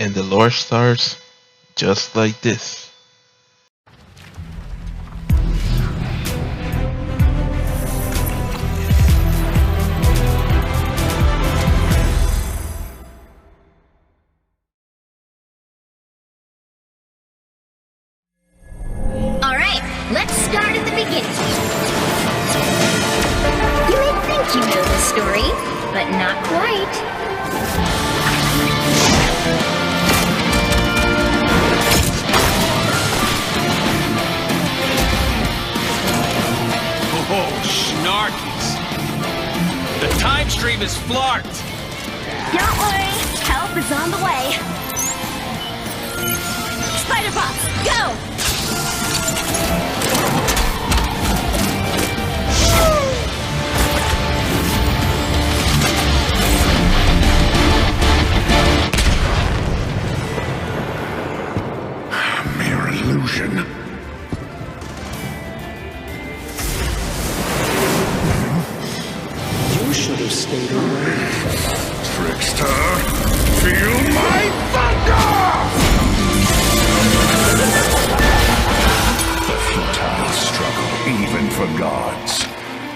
And the lore starts just like this. Alright, let's start at the beginning. You may think you know the story, but not quite. Oh, snarkies. The time stream is flarked. Don't worry, help is on the way. Spider Box, go! Mere illusion. You should have stayed away. Trickster, feel my thunder! The futile struggle, even for gods.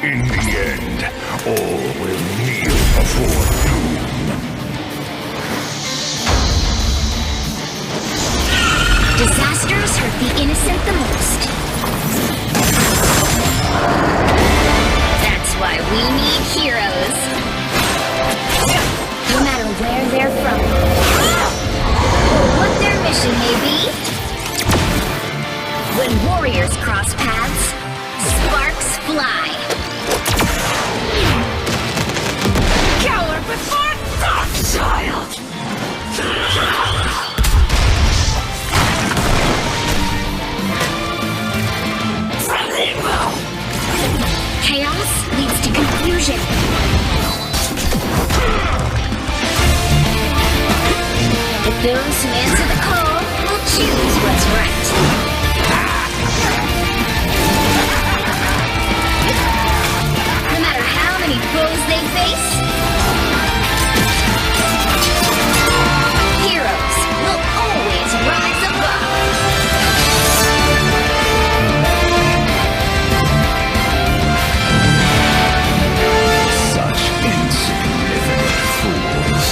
In the end, all will kneel before doom. Disasters hurt the innocent the most. That's why we need heroes. No matter where they're from, or what their mission may be. When warriors cross paths, sparks fly. Cower before Darkchild! Chaos leads to confusion. But those who answer the call will choose what's right. No matter how many foes they face, heroes will always rise above. Such insignificant fools.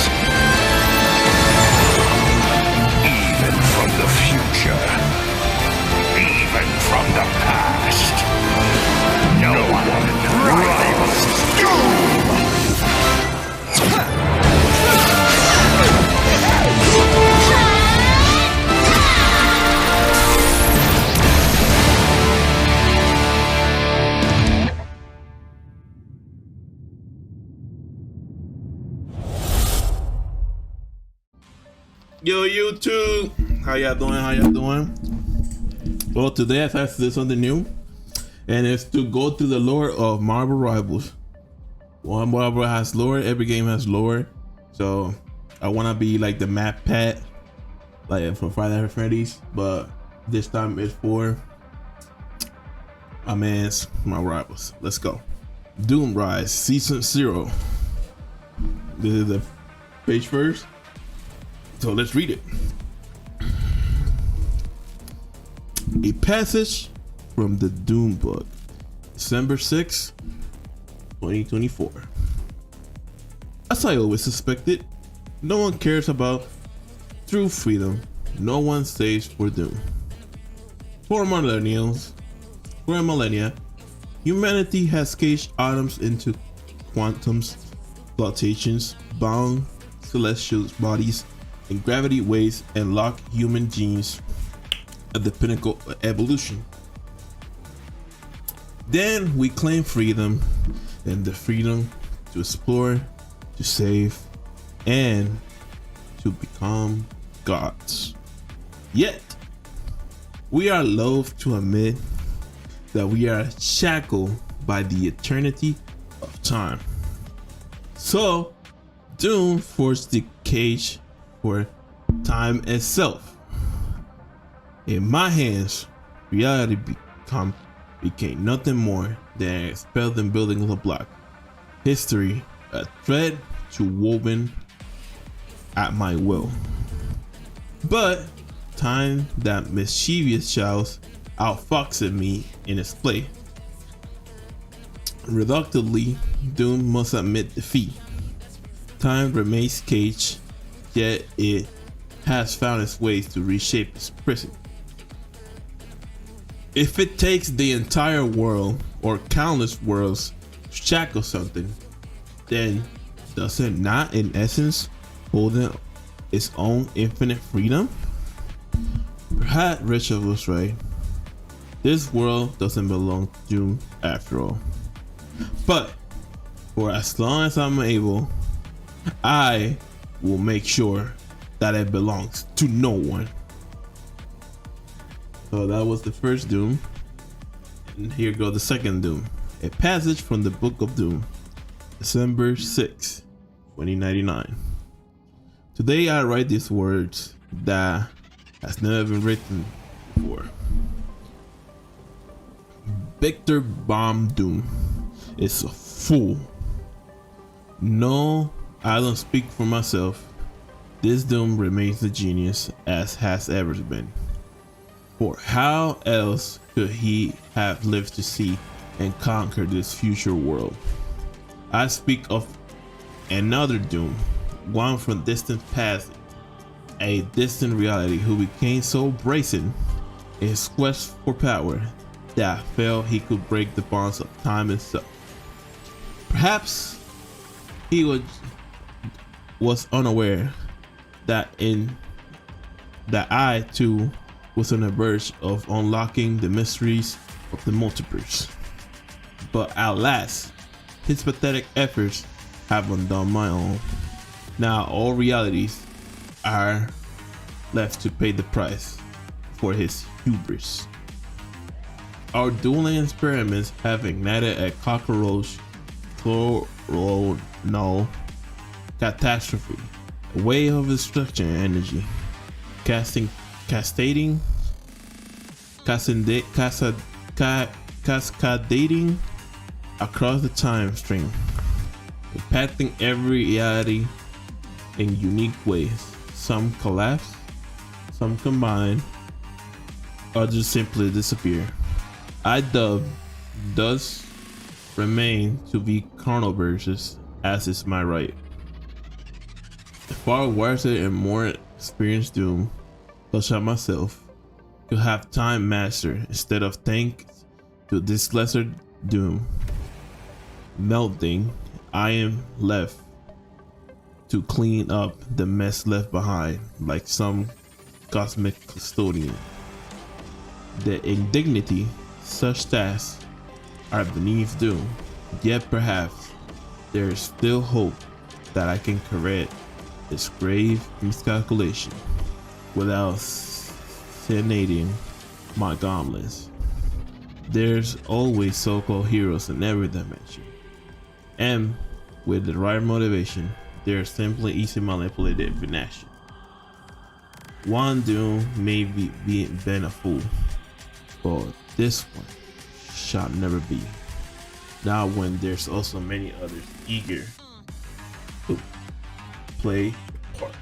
Even from the future. Even from the past. No one rivals doom! Yo, YouTube! How y'all doing? How y'all doing? Well, today I have to do something new, and it's to go through the lore of Marvel Rivals. One Marvel has lore, every game has lore, so I want to be like the map pat, like for Friday Night Freddy's, but this time it's for my man's Marvel Rivals. Let's go. Doom Rise Season 0. This is the page first. So let's read it. A passage from the Doom book, December 6, 2024. As I always suspected, no one cares about true freedom. No one stays for Doom. For millennia, humanity has caged atoms into quantums, flotations, bound celestial bodies, and gravity waves, and lock human genes at the pinnacle of evolution. Then we claim freedom, and the freedom to explore, to save, and to become gods. Yet, we are loath to admit that we are shackled by the eternity of time. So, Doom forced the cage for time itself. In my hands, reality became nothing more than a spelled building block. History, a thread to woven at my will. But time that mischievous child outfoxed me in his play. Reluctantly, Doom must admit defeat. Time remains caged, yet it has found its ways to reshape its prison. If it takes the entire world or countless worlds to shackle something, then does it not in essence hold its own infinite freedom? Perhaps Richard was right. This world doesn't belong to Doom after all. But for as long as I'm able, I will make sure that it belongs to no one. So that was the first Doom. And here goes the second Doom. A passage from the Book of Doom, December 6, 2099. Today I write these words that has never been written before. Victor Bomb Doom is a fool. No, I don't speak for myself. This Doom remains the genius as has ever been. For how else could he have lived to see and conquer this future world? I speak of another Doom, one from distant past, a distant reality who became so brazen in his quest for power that felt he could break the bonds of time itself. Perhaps he was unaware that I too was on the verge of unlocking the mysteries of the multiverse. But at last, his pathetic efforts have undone my own. Now all realities are left to pay the price for his hubris. Our dueling experiments have ignited a cockroach coronal catastrophe, a wave of destruction and energy, cascading across the time stream, impacting every reality in unique ways. Some collapse, some combine, others simply disappear. I dub does remain to be chronoverses, as is my right. A far wiser and more experienced Doom, such as myself, could have time master instead of thanks to this lesser Doom melting. I am left to clean up the mess left behind like some cosmic custodian. The indignity such tasks are beneath Doom, yet perhaps there is still hope that I can correct this grave miscalculation without senating my gauntlets. There's always so-called heroes in every dimension, and with the right motivation, they're simply easy manipulated in action. One Doom may be been a fool, but this one shall never be. Now when there's also many others eager to play a part.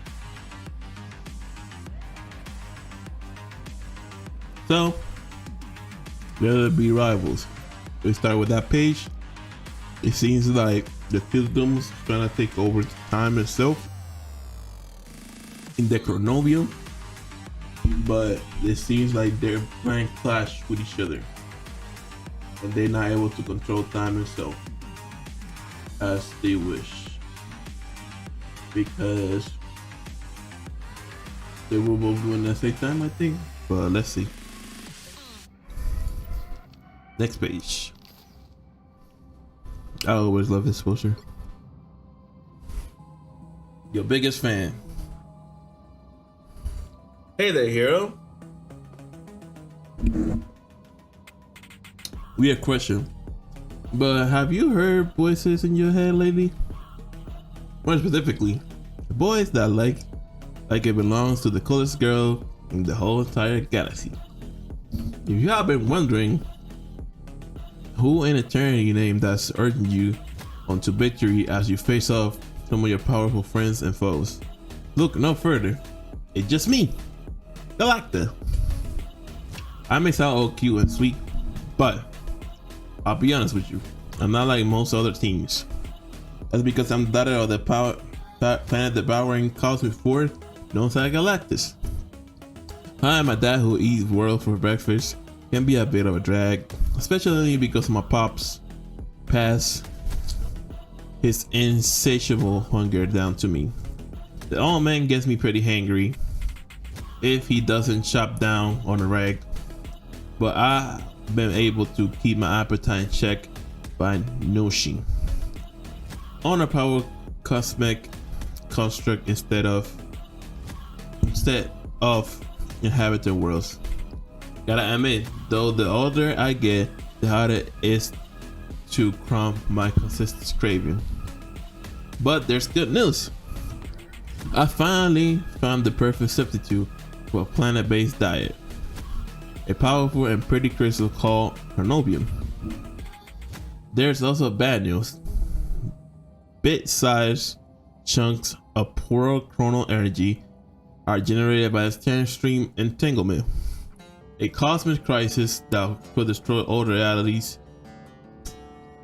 So, there be rivals. We start with that page. It seems like the two Dooms trying to take over time itself in the Chronovium, but it seems like they're playing clash with each other, and they're not able to control time itself as they wish, because they were both doing the same time, I think. But let's see. Next page. I always love this poster. Your biggest fan. Hey there, hero. Weird question, but have you heard voices in your head lately? More specifically, the voice that like it belongs to the coolest girl in the whole entire galaxy. If you have been wondering who in eternity name that's urging you onto victory as you face off some of your powerful friends and foes, look no further. It's just me, Galacta. I may sound all cute and sweet, but I'll be honest with you, I'm not like most other teams. That's because I'm the daughter of the planet devouring cosmic force known as Galactus. Hi, my dad who eats world for breakfast can be a bit of a drag, especially because my pops passed his insatiable hunger down to me. The old man gets me pretty hangry if he doesn't chop down on a rag, but I've been able to keep my appetite in check by nourishing on a power cosmic construct instead of inhabited worlds. Gotta admit, though, the older I get, the harder it is to calm my consistent craving. But there's good news. I finally found the perfect substitute for a planet-based diet. A powerful and pretty crystal called Carnovium. There's also bad news. Bit-sized chunks of pure chronal energy are generated by the Time Stream entanglement, a cosmic crisis that could destroy all realities.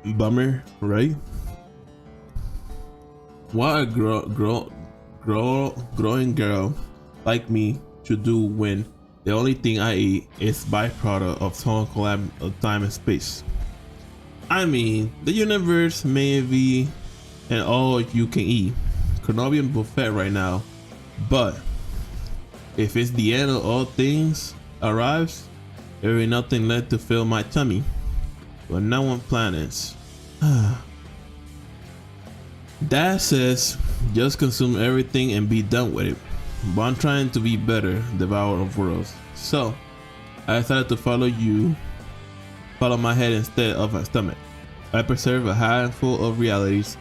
Bummer, right? What a growing girl like me should do when the only thing I eat is byproduct of total collapse of time and space. I mean, the universe may be an all you can eat Carnovium buffet right now, but if it's the end of all things arrives, there will be nothing left to fill my tummy. But no one planets. Dad says just consume everything and be done with it, but I'm trying to be better devourer of worlds, so I decided to follow my head instead of my stomach. I preserve a handful of realities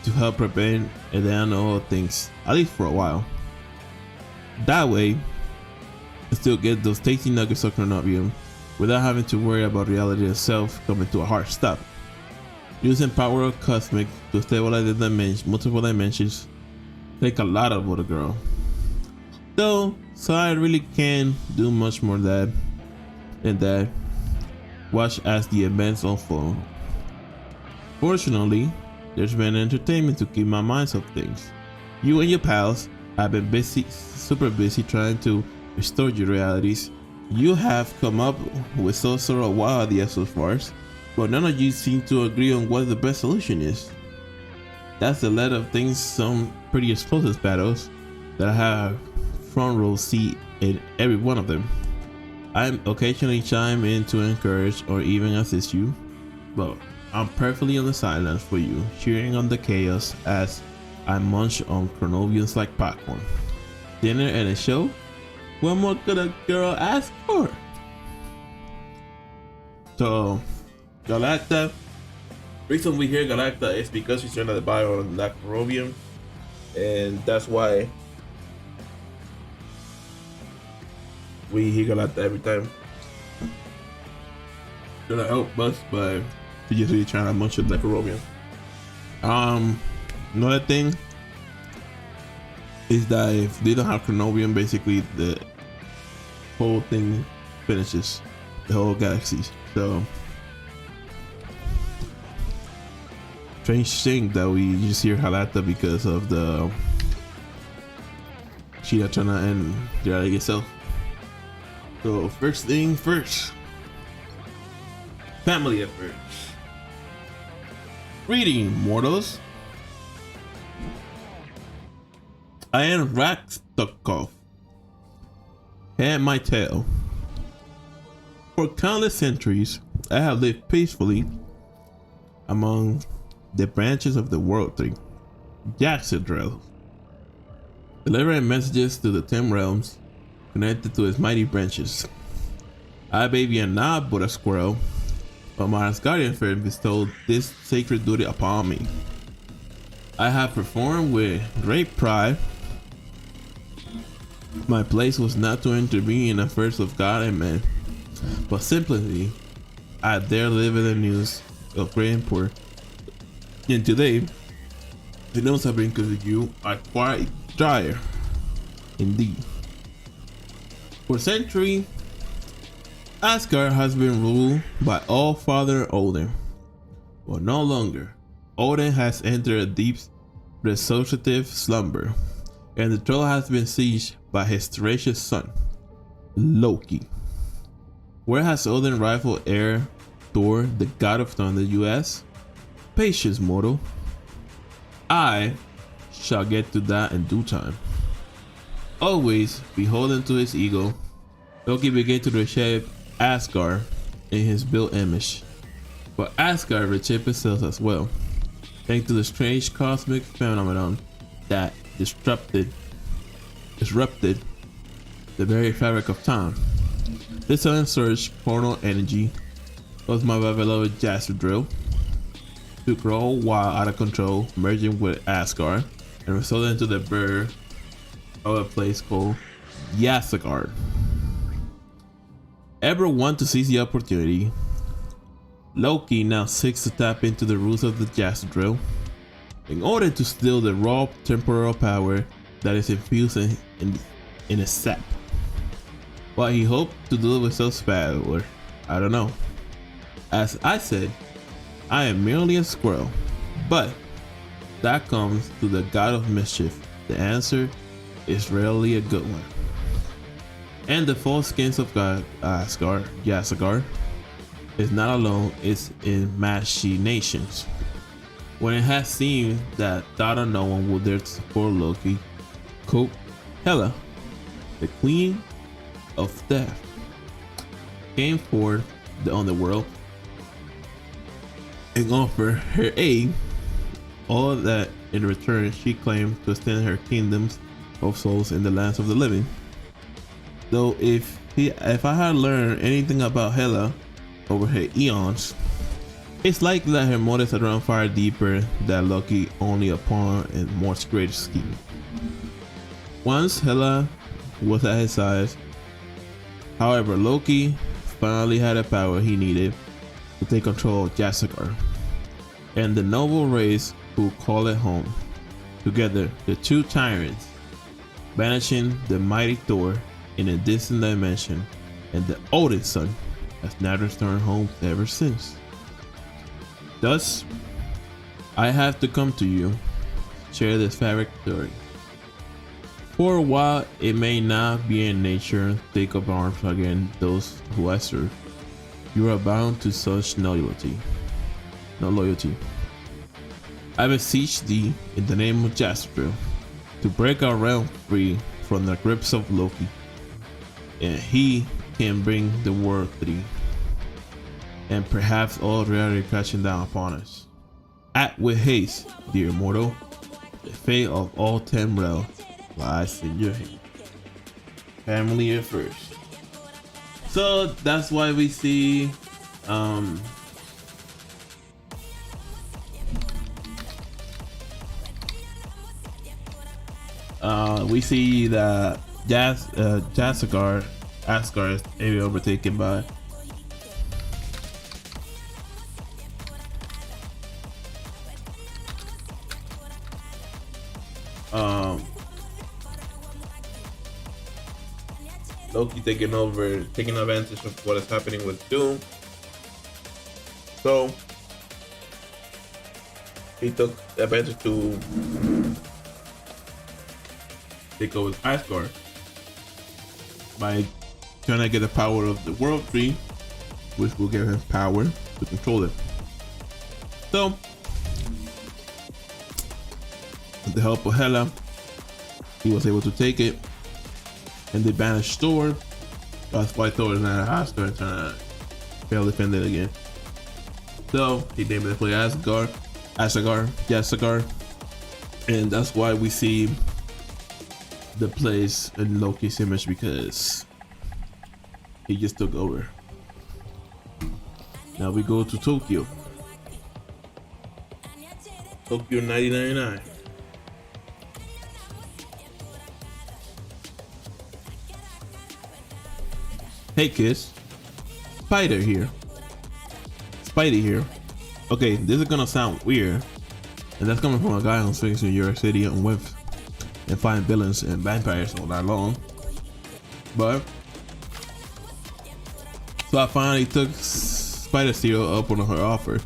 to help prevent the end of all things, at least for a while. That way I still get those tasty nuggets of Carnovium without having to worry about reality itself coming to a hard stop. Using power of cosmic to stabilize the multiple dimensions take a lot of a girl. Though, so I really can't do much more than that. Watch as the events unfold. Fortunately, there's been entertainment to keep my mind off things. You and your pals have been super busy trying to restore your realities. You have come up with some sort of wild ideas so far, but none of you seem to agree on what the best solution is. That's the lead of things, some pretty explosive battles that I have front row seat in every one of them. I occasionally chime in to encourage or even assist you, but I'm perfectly on the sidelines for you, cheering on the chaos as I munch on Carnoviums like popcorn. Dinner and a show? What more could a girl ask for? So, Galacta. Reason we hear Galacta is because she's trying to buy on that Carnovium, and that's why we hear Galacta every time. Gonna help us, but she's just really trying to munch on that Carnovium. Another thing is that if they don't have Carnovium, basically the whole thing finishes, the whole galaxy. So strange thing that we just hear Galacta because of the Cheetah trying to end reality itself. So first thing first, family at first. Reading, mortals. I am Rakstukov, head my tail. For countless centuries, I have lived peacefully among the branches of the world tree, Jaxidrel, delivering messages to the 10 realms connected to its mighty branches. I baby am not but a squirrel, but my Asgardian friend bestowed this sacred duty upon me. I have performed with great pride. My place was not to intervene in affairs of God and man, but simply I dare live in the news of great import. And today, the notes I bring to you are quite dire indeed. For centuries, Asgard has been ruled by All-Father Odin, but no longer. Odin has entered a deep restorative slumber, and the throne has been sieged by his tenacious son, Loki. Where has Odin rivaled heir Thor, the god of thunder, US? Patience, mortal. I shall get to that in due time. Always beholden to his ego, Loki began to reshape Asgard in his built image. But Asgard reshaped itself as well, thanks to the strange cosmic phenomenon that disrupted the very fabric of time. This sudden surge portal energy caused my beloved Jazzadrill to grow while out of control, merging with Asgard, and resulted into the birth of a place called Yasgard. Ever want to seize the opportunity, Loki now seeks to tap into the roots of the Jazzadrill in order to steal the raw temporal power that is infused in its sap. What he hoped to do with so spell, or I don't know. As I said, I am merely a squirrel, but that comes to the god of mischief. The answer is rarely a good one. And the false skins of God Asgard, Yasgard, is not alone, it's in machinations. When it has seemed that thought of no one would dare to support Loki, quote, Hela, the queen of death, came forth the underworld and offered her aid, all that in return she claimed to extend her kingdoms of souls in the lands of the living. Though if I had learned anything about Hela over her eons, it's likely that her motives had run far deeper than Loki, only a pawn in more great scheme. Once Hela was at his side, however, Loki finally had the power he needed to take control of Jazzagard and the noble race who call it home. Together, the two tyrants, banishing the mighty Thor in a distant dimension, and the oldest son has never returned home ever since. Thus, I have to come to you, share this fabric story. For while it may not be in nature to take up arms against those who I serve, you are bound to such no loyalty. I beseech thee in the name of Jasper to break our realm free from the grips of Loki, and he can bring the world to thee, and perhaps all reality crashing down upon us. Act with haste, dear mortal. The fate of all 10 realms lies in your hand. Family at first. So that's why we see we see that Asgard is maybe overtaken by Loki taking advantage of what is happening with Doom. So he took advantage to take over Asgard by trying to get the power of the World Tree, which will give him power to control it. So, with the help of Hela, he was able to take it, and they banished Thor. That's why Thor is not Asgard, trying to fail to defend it again. So he named it Asgard, and that's why we see the place in Loki's image, because he just took over. Now we go to Tokyo. Tokyo 1999. Hey kids, Spidey here. Okay, this is gonna sound weird, and that's coming from a guy who's fixing New York City and with and find villains and vampires all night long. But So I finally took Spider Zero up on her offer.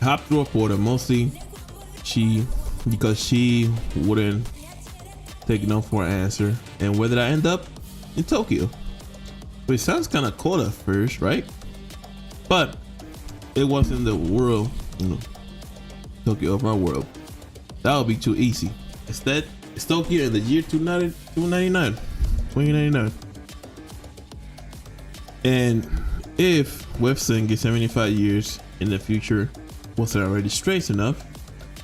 I hopped through a portal, mostly because she wouldn't take no for an answer. And where did I end up? In Tokyo. Which sounds kind of cool at first, right? But it wasn't the world, Tokyo of my world. That would be too easy. Instead, it's Tokyo in the year 2099. And if Webson gets 75 years in the future wasn't already strange enough,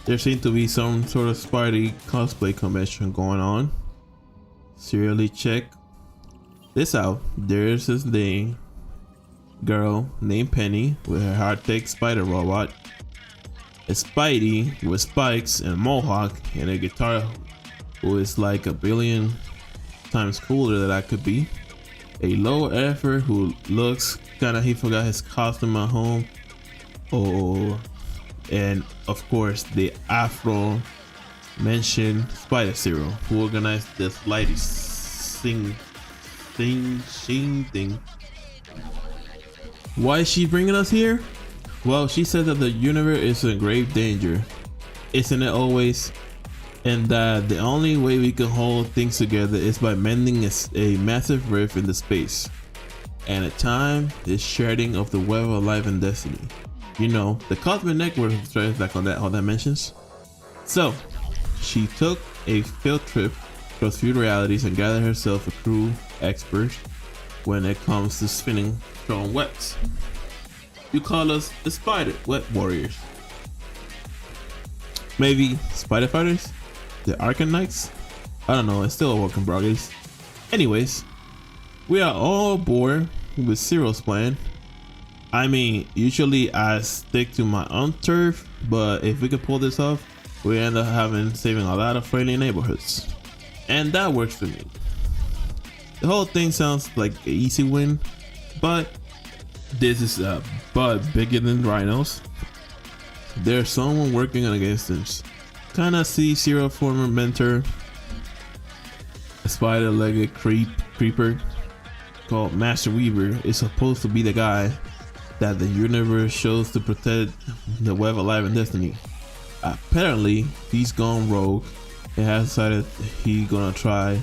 there seemed to be some sort of Spidey cosplay convention going on. Serially check this out. There's this girl named Penny with her high-tech spider robot, a Spidey with spikes and mohawk, and a guitar who is like a billion times cooler than I could be. A low effort who looks kinda he forgot his costume at home. Oh, and of course the Afro mentioned Spider Zero, who organized this lighty thing. Why is she bringing us here? Well, she said that the universe is in grave danger, isn't it always? And that the only way we can hold things together is by mending a massive rift in the space. And at time, the shedding of the web of life and destiny. You know, the cosmic network of threads, like all that mentions. So, she took a field trip across few realities and gathered herself a crew experts when it comes to spinning strong webs. You call us the Spider Web Warriors. Maybe Spider Fighters? The Arkham Knights? I don't know, it's still a work in progress. Anyways, we are all bored with Zero's plan. I mean, usually I stick to my own turf, but if we could pull this off, we end up saving a lot of friendly neighborhoods. And that works for me. The whole thing sounds like an easy win, but this is a bud bigger than Rhinos. There's someone working against us. Kinda see Zero former mentor, a spider-legged creeper called Master Weaver is supposed to be the guy that the universe chose to protect the web of life and destiny. Apparently, he's gone rogue and has decided he's gonna try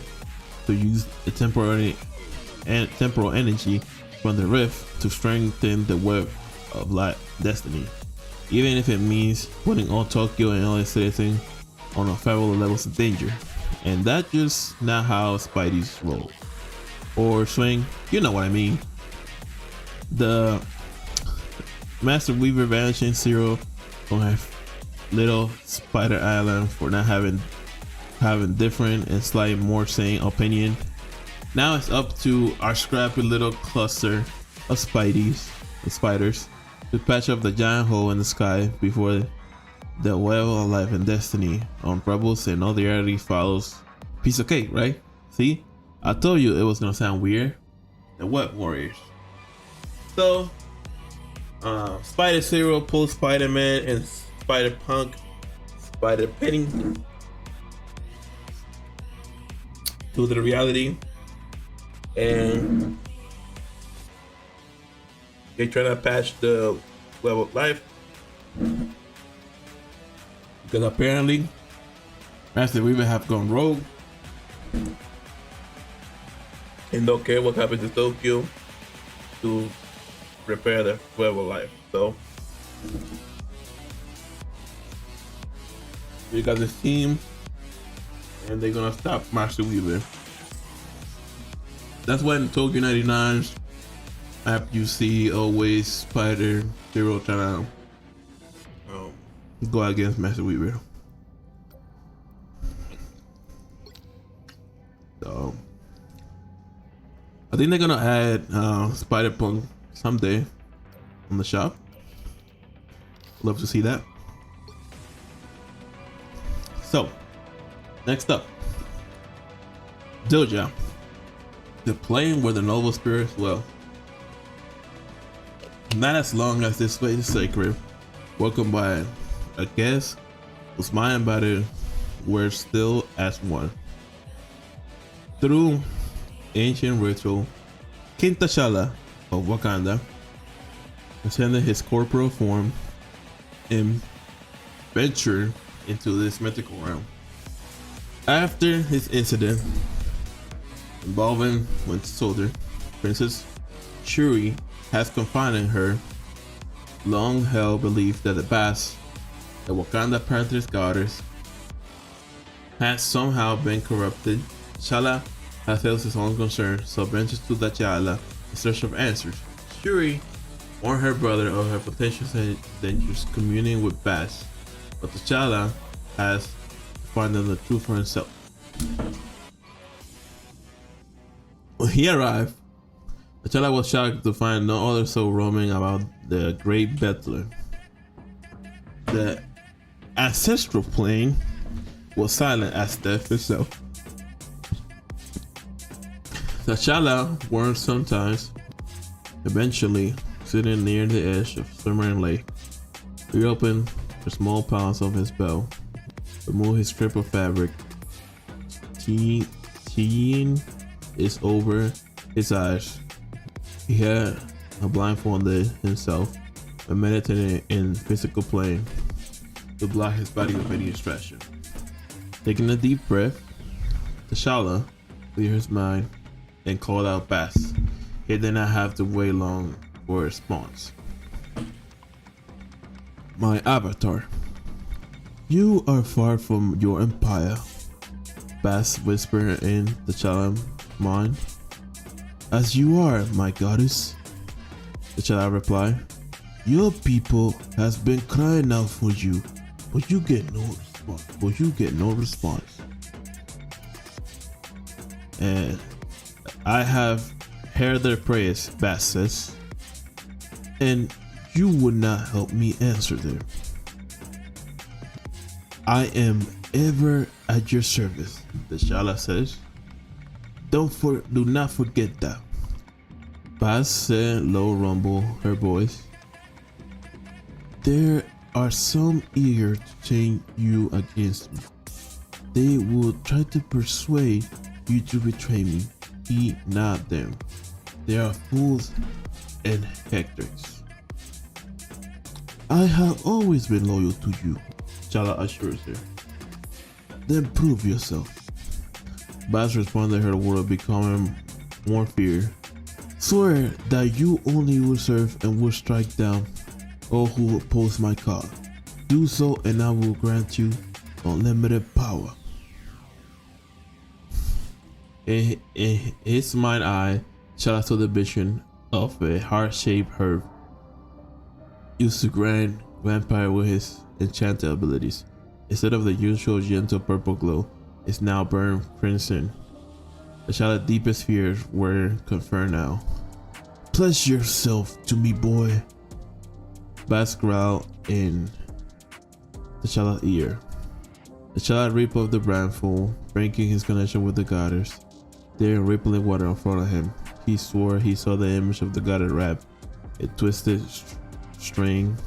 to use the temporal energy from the rift to strengthen the web of life destiny, even if it means putting all Tokyo and LA citizens on unfathomable levels of danger. And that's just not how Spidey's roll or swing, you know what I mean. The Master Weaver vanishing Zero on her little spider island for not having different and slightly more sane opinion. Now it's up to our scrappy little cluster of spiders to patch up the giant hole in the sky before the web of life and destiny on Rebels and all the reality follows. Piece of cake, right? See, I told you it was gonna sound weird. The Web Warriors. So Spider Zero pulls Spider-Man and Spider-Punk, Spider-Penny to the reality, and they try to patch the web of life because apparently Master Weaver have gone rogue and don't care what happens to Tokyo to repair the web of life. So we got this team and they're gonna stop Master Weaver. That's why in Tokyo 99's app you see always Spider Zero trying to go against Master Weaver. So I think they're gonna add Spider-Punk someday on the shop. Love to see that. So next up, Doja, the plane where the noble spirits dwell. Not as long as this place is sacred, welcomed by a guest whose mind and body were still as one. Through ancient ritual, King T'Challa of Wakanda ascended his corporal form and ventured into this mythical realm. After his incident involving Winter Soldier, Princess Shuri has confided in her long-held belief that the Bast, the Wakanda Panther's goddess, has somehow been corrupted. T'Challa has felt his own concern, so ventures to T'Challa in search of answers. Shuri warned her brother of her potential dangers communing with Bast, but T'Challa has to find out the truth for himself. When he arrived, T'Challa was shocked to find no other soul roaming about the Great Battler. The ancestral plane was silent as death itself. T'Challa warned sometimes, eventually, sitting near the edge of Summer Lake, he opened the small pouch of his belt, removed his strip of fabric, teeing is over his eyes. He had a blindfolded himself and meditated in physical plane to block his body with any distraction. Taking a deep breath, T'Challa cleared his mind and called out Bast. He did not have to wait long for a response. My avatar. You are far from your empire, Bast whispered in T'Challa's mind. As you are, my goddess, T'Challa replied. Your people has been crying out for you, but you get no response. And I have heard their prayers, Bast says, and you would not help me answer them. I am ever at your service, T'Challa says. Do not forget that. Bast said, low rumble her voice. There are some eager to turn you against me. They will try to persuade you to betray me. Heed not them. They are fools and hectors. I have always been loyal to you, T'Challa assures her. Then prove yourself. Bast responded, her world becoming more fear. Swear that you only will serve and will strike down all who oppose my cause. Do so and I will grant you unlimited power. In his mind eye, T'Challa saw the vision of a heart-shaped herb used to grant vampire with his enchanted abilities. Instead of the usual gentle purple glow, it's now burned crimson. T'Challa's deepest fears were confirmed now. Pledge yourself to me, boy, Bast growled in T'Challa's ear. T'Challa ripped off the blindfold, breaking his connection with the goddess. There in rippling water in front of him, he swore he saw the image of the goddess wrapped in twisted string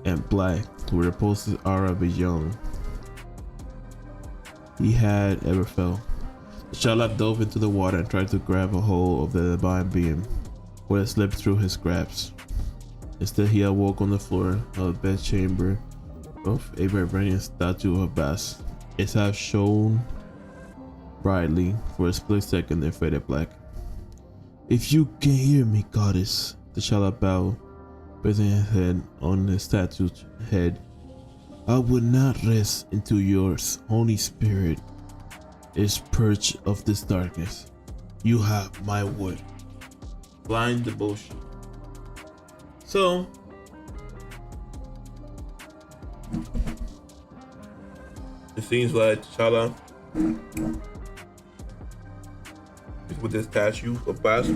and black, with a repulsive aura beyond he had ever felt. T'Challa dove into the water and tried to grab a hold of the divine being, but it slipped through his grasp. Instead, he awoke on the floor of the bedchamber of a vibranium statue of Bast. Its eyes shone brightly for a split second, then faded black. If you can hear me, goddess, T'Challa bowed, placing his head on the statue's head. I would not rest until your holy spirit is purged of this darkness. You have my word. Blind devotion. So, it seems like T'Challa is with this statue of Bast,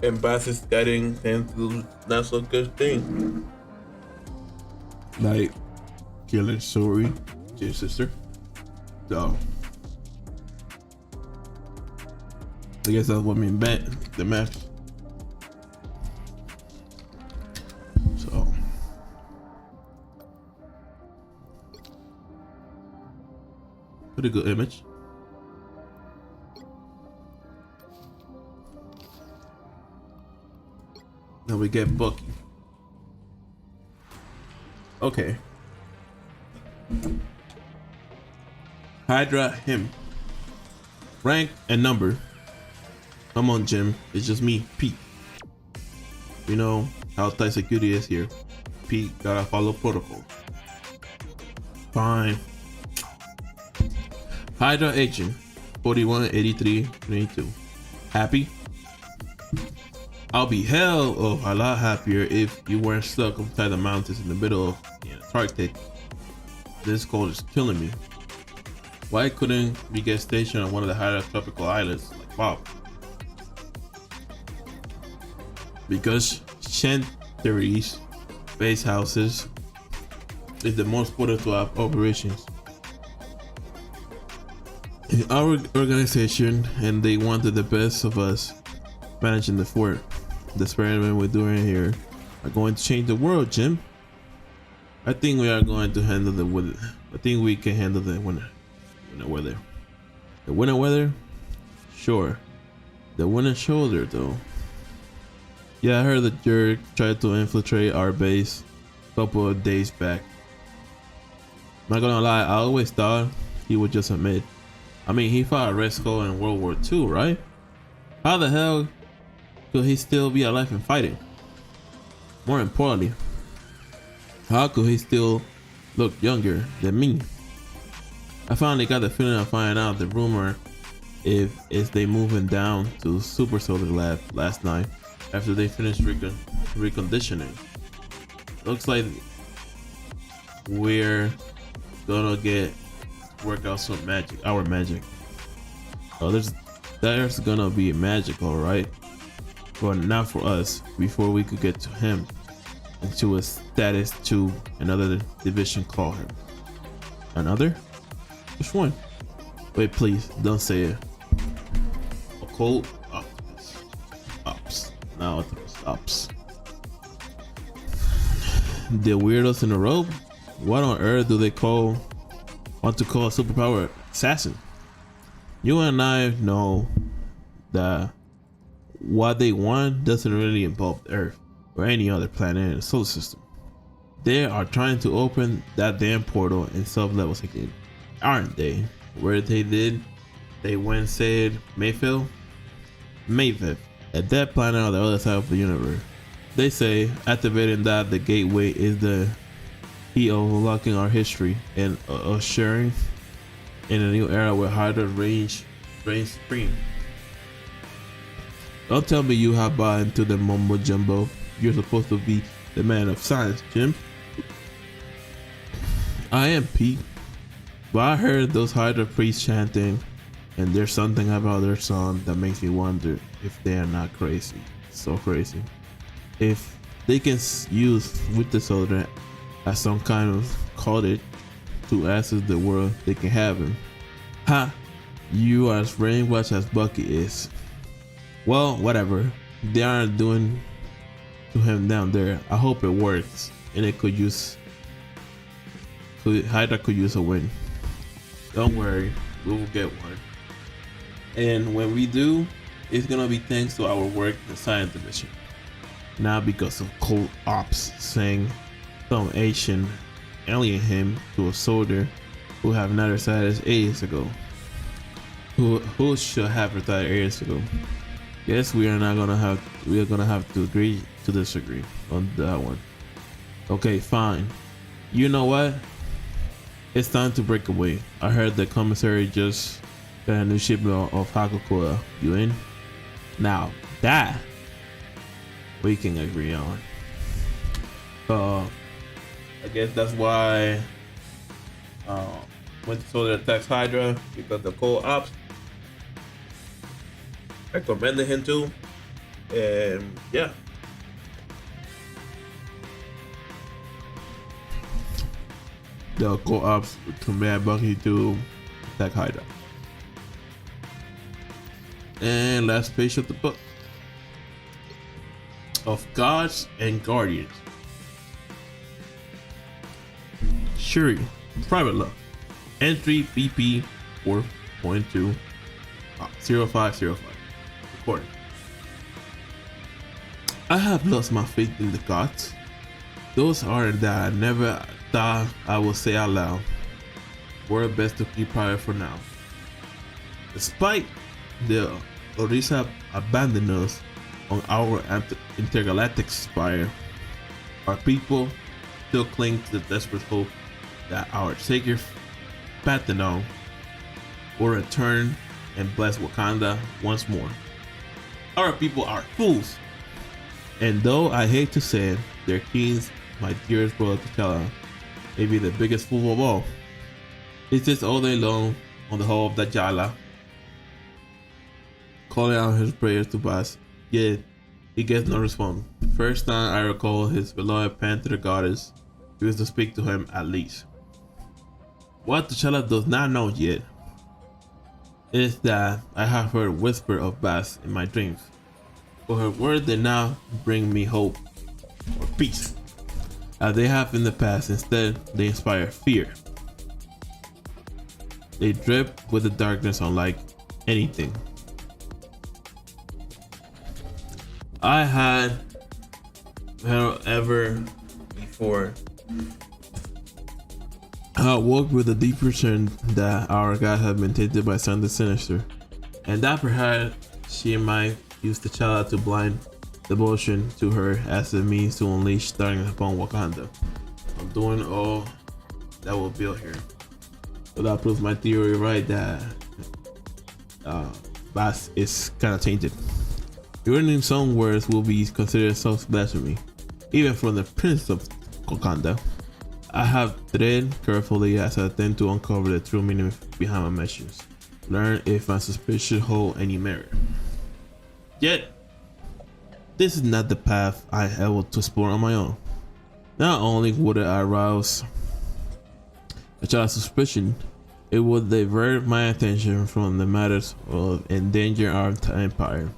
and Bast is guiding him to not so good thing, like killing Shuri, his sister. So, I guess that's what me and the match. So, pretty good image. Now we get Bucky. Okay. Hydra him. Rank and number. Come on, Jim. It's just me, Pete. You know how tight security is here. Pete gotta follow protocol. Fine. Hydra agent 418322. Happy? I'll be hell of a lot happier if you weren't stuck inside the mountains in the middle of the Antarctic. This cold is killing me. Why couldn't we get stationed on one of the higher tropical islands like Bob? Because Chanteries base houses is the most important to our operations in our organization, and they wanted the best of us managing the fort. The experiment we're doing here are going to change the world, Jim. I think we are going to handle the weather. I think we can handle the winter weather. The winter weather? Sure. The winter shoulder, though. Yeah, I heard the jerk tried to infiltrate our base a couple of days back. Not gonna lie, I always thought he would just admit. I mean, he fought Red Skull in World War II, right? How the hell could he still be alive and fighting? More importantly, how could he still look younger than me? I finally got the feeling of finding out the rumor if they moving down to Super Soldier Lab last night after they finished reconditioning. Looks like we're gonna work out some magic, our magic. Oh, there's gonna be magic, all right, but not for us. Before we could get to him and to a status to another division, call him. Another? Which one? Wait, please don't say it. Occult Ops. Now Optimus Ops. The weirdos in a robe? What on earth do they want to call a superpower assassin? You and I know that what they want doesn't really involve Earth or any other planet in the solar system. They are trying to open that damn portal in sub-levels again, aren't they? Where they went and said Mayfield? At that planet on the other side of the universe. They say activating that the gateway is the key of unlocking our history and ushering in a new era where Hydra reigns supreme. Don't tell me you have bought into the mumbo jumbo. You're supposed to be the man of science, Jim. I am, Pete. But I heard those Hydra priests chanting, and there's something about their song that makes me wonder if they are not crazy. So crazy. If they can use with the soldier as some kind of coded to access the world, they can have him. Ha! You are as brainwashed as Bucky is. Well, whatever. They aren't doing to him down there. I hope it works, and Hydra could use a win. Don't worry, we will get one. And when we do, it's gonna be thanks to our work in the Science Division. Not because of cold ops saying some Asian alien him to a soldier who have not retired 8 years ago. Who should have retired 8 years ago. Guess we are gonna have to agree to disagree on that one. Okay, fine. You know what? It's time to break away. I heard the commissary just got a new shipment of Hakukoa. You in? Now that we can agree on. I guess that's why Winter Soldier attacks Hydra, because the cold ops recommended him to, and yeah. The cold ops command Bucky to attack Hydra. And last page of the book. Of Gods and Guardians. Shuri, private love. Entry BP 4.2 0505. Recording. I have lost my faith in the gods. Those are that I never thought I would say out loud. We're best to keep private for now. Despite the Orisa abandoning us on our intergalactic spire, our people still cling to the desperate hope that our sacred Pantheon will return and bless Wakanda once more. Our people are fools, and though I hate to say it, their kings, my dearest brother T'Challa, may be the biggest fool of all. He sits all day long on the hall of T'Challa, calling out his prayers to Bast, yet he gets no response. First time I recall his beloved Panther goddess used to speak to him at least. What T'Challa does not know yet is that I have heard whisper of Bast in my dreams, but her words did not bring me hope or peace, as they have in the past. Instead, they inspire fear. They drip with the darkness unlike anything I had ever before. I woke with a deep concern that our God had been tainted by something sinister, and that perhaps she might use T'Challa to blind devotion to her as a means to unleash darkness upon Wakanda. I'm doing all that will build here. So that proves my theory right that Bast is kind of tainted. Uranium some words will be considered self-blasphemy, even from the Prince of Wakanda. I have tread carefully as I attempt to uncover the true meaning behind my messages. Learn if my suspicion hold any merit. Yet, this is not the path I able to explore on my own. Not only would it arouse a child's suspicion, it would divert my attention from the matters of endanger our empire.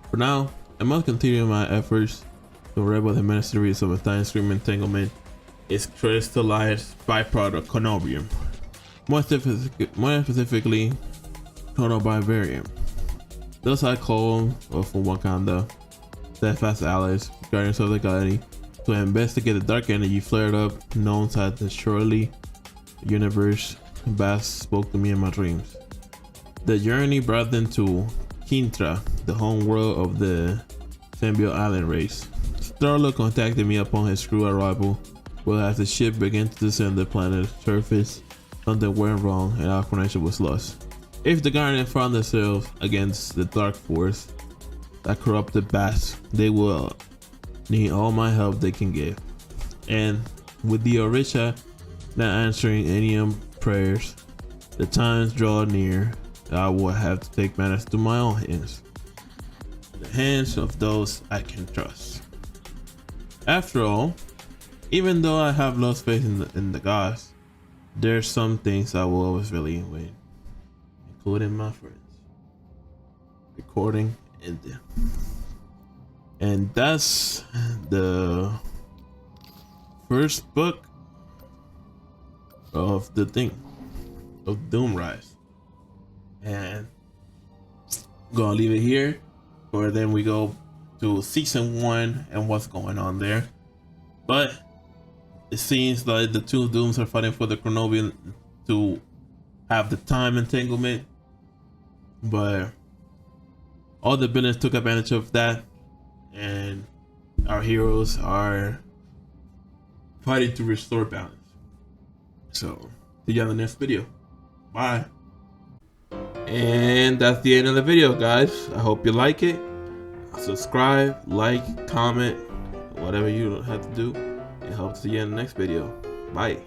For now, I must continue my efforts to rebel the mysteries of a time stream entanglement. Is crystallized byproduct Chronobrium, more specifically Chronobivarium. Thus I call from Wakanda, steadfast allies, guardians of the galaxy, to investigate the dark energy flared up known as the Surely universe. Bast spoke to me in my dreams. The journey brought them to Kintra, the home world of the Symbiote Island race. Starlord contacted me upon his crew arrival. Well, as the ship began to descend the planet's surface, something went wrong and our connection was lost. If the Guardians found themselves against the dark force that corrupted Bast, they will need all my help they can give. And with the Orisha not answering any prayers, the times draw near that I will have to take matters to my own hands. The hands of those I can trust. After all, even though I have lost faith in the gods, there's some things I will always believe in, including my friends. Recording ended. And that's the first book of the thing, of Doomrise. And I'm gonna leave it here, or then we go to season 1 and what's going on there. But it seems like the two Dooms are fighting for the Chronobrium to have the time entanglement, but all the villains took advantage of that, and our heroes are fighting to restore balance. So, see you on the next video. Bye. And that's the end of the video, guys. I hope you like it. Subscribe, like, comment, whatever you have to do. It helps to see you in the next video. Bye.